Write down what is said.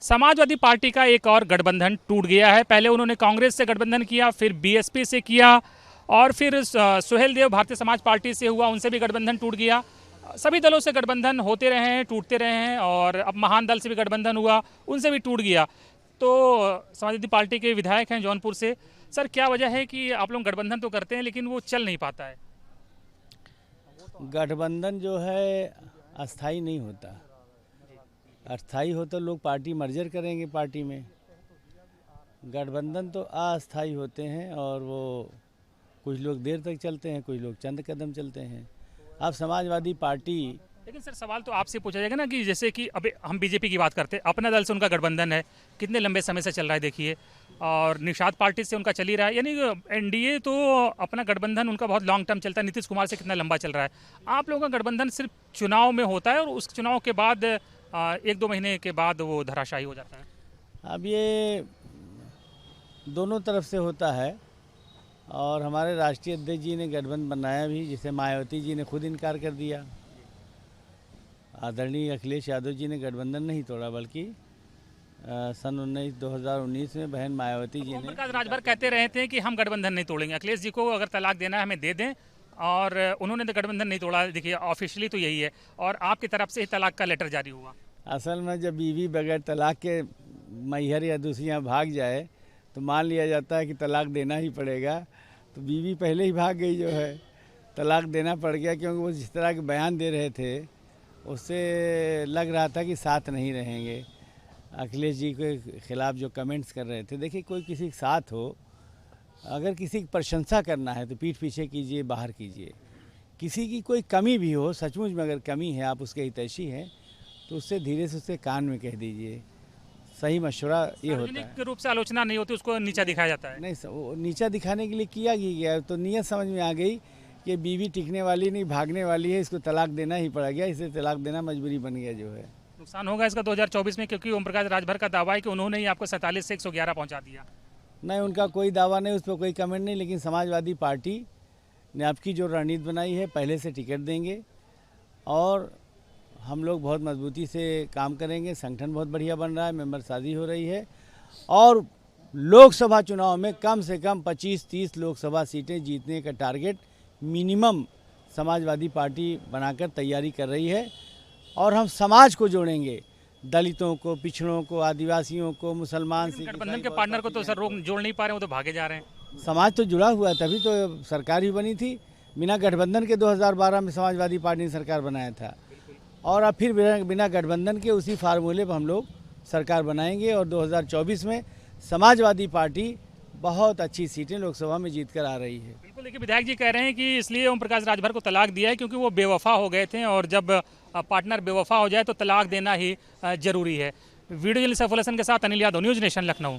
Samajwadi party का एक और गठबंधन टूट गया है। पहले उन्होंने कांग्रेस से गठबंधन किया, फिर बीएसपी से किया और फिर सुहेल देव भारतीय समाज पार्टी से हुआ, उनसे भी गठबंधन टूट गया। सभी दलों से गठबंधन होते रहे हैं, टूटते रहे हैं और अब महान दल से भी गठबंधन हुआ, उनसे भी टूट गया। तो समाजवादी पार्टी के विधायक हैं जौनपुर से। सर, क्या वजह है कि आप लोग गठबंधन तो करते हैं लेकिन वो चल नहीं पाता है? गठबंधन जो है अस्थाई नहीं होता। अस्थाई हो तो लोग पार्टी मर्जर करेंगे पार्टी में। गठबंधन तो अस्थाई होते हैं और वो कुछ लोग देर तक चलते हैं, कुछ लोग चंद कदम चलते हैं। अब समाजवादी पार्टी, लेकिन सर सवाल तो आपसे पूछा जाएगा ना कि जैसे कि अभी हम बीजेपी की बात करते हैं, अपना दल से उनका गठबंधन है, कितने लंबे समय से चल रहा है देखिए, और निषाद पार्टी से उनका चल ही रहा है, यानी एनडीए तो अपना गठबंधन उनका बहुत लॉन्ग टर्म चलता है। नीतीश कुमार से कितना लंबा चल रहा है। आप लोगों का गठबंधन सिर्फ चुनाव में होता है और उस चुनाव के बाद 1-2 महीने के बाद वो धराशायी हो जाता है। अब ये दोनों तरफ से होता है और हमारे राष्ट्रीय अध्यक्ष जी ने गठबंधन बनाया भी, जिसे मायावती जी ने खुद इनकार कर दिया। आदरणीय अखिलेश यादव जी ने गठबंधन नहीं तोड़ा, बल्कि सन 2019 में बहन मायावती जी ने। प्रकाश राजभर कहते रहे थे कि हम गठबंधन नहीं तोड़ेंगे, अखिलेश जी को अगर तलाक देना है हमें दे दें, और उन्होंने तो गठबंधन नहीं तोड़ा। देखिए ऑफिशियली तो यही है, और आपकी तरफ से ही तलाक का लेटर जारी हुआ। असल में जब बीवी बगैर तलाक के मैहर या दूसरी यहाँ भाग जाए तो मान लिया जाता है कि तलाक देना ही पड़ेगा। तो बीवी पहले ही भाग गई, जो है तलाक देना पड़ गया, क्योंकि वो जिस तरह के बयान दे रहे थे उससे लग रहा था कि साथ नहीं रहेंगे। अखिलेश जी के खिलाफ जो कमेंट्स कर रहे थे, देखिए कोई किसी के साथ हो, अगर किसी की प्रशंसा करना है तो पीठ पीछे कीजिए, बाहर कीजिए। किसी की कोई कमी भी हो, सचमुच में अगर कमी है, आप उसके हितैषी हैं, तो उससे धीरे से उससे कान में कह दीजिए। सही मशवरा ये होता है। सार्वजनिक रूप से आलोचना नहीं होती, उसको नीचा दिखाया जाता है। नहीं, वो नीचा दिखाने के लिए किया ही गया। तो नीयत समझ में आ गई कि बीवी टिकने वाली नहीं, भागने वाली है, इसको तलाक देना ही पड़ गया, इसे तलाक देना मजबूरी बन गया जो है। नुकसान होगा इसका 2024 में, क्योंकि ओम प्रकाश राजभर का दावा है कि उन्होंने ही आपको 47 से 111 पहुंचा दिया। नहीं, उनका कोई दावा नहीं, उस पर कोई कमेंट नहीं। लेकिन समाजवादी पार्टी ने आपकी जो रणनीति बनाई है, पहले से टिकट देंगे और हम लोग बहुत मजबूती से काम करेंगे। संगठन बहुत बढ़िया बन रहा है, मेंबर शादी हो रही है और लोकसभा चुनाव में कम से कम 25-30 लोकसभा सीटें जीतने का टारगेट मिनिमम समाजवादी पार्टी बनाकर तैयारी कर रही है। और हम समाज को जोड़ेंगे, दलितों को, पिछड़ों को, आदिवासियों को, मुसलमान, सिख, गठबंधन के पार्टनर को तो सर रोक जोड़ नहीं पा रहे, वो तो भागे जा रहे हैं। समाज तो जुड़ा हुआ है, तभी तो सरकार भी बनी थी। बिना गठबंधन के 2012 में समाजवादी पार्टी ने सरकार बनाया था, और अब फिर बिना गठबंधन के उसी फार्मूले पर हम लोग सरकार बनाएंगे और 2024 में समाजवादी पार्टी बहुत अच्छी सीटें लोकसभा में जीत कर आ रही है। बिल्कुल, देखिए विधायक जी कह रहे हैं कि इसलिए ओम प्रकाश राजभर को तलाक दिया है क्योंकि वो बेवफा हो गए थे, और जब पार्टनर बेवफा हो जाए तो तलाक देना ही जरूरी है। वीडियो जर्नलिस्ट सैफुल हसन के साथ अनिल यादव, न्यूज़ नेशन, लखनऊ।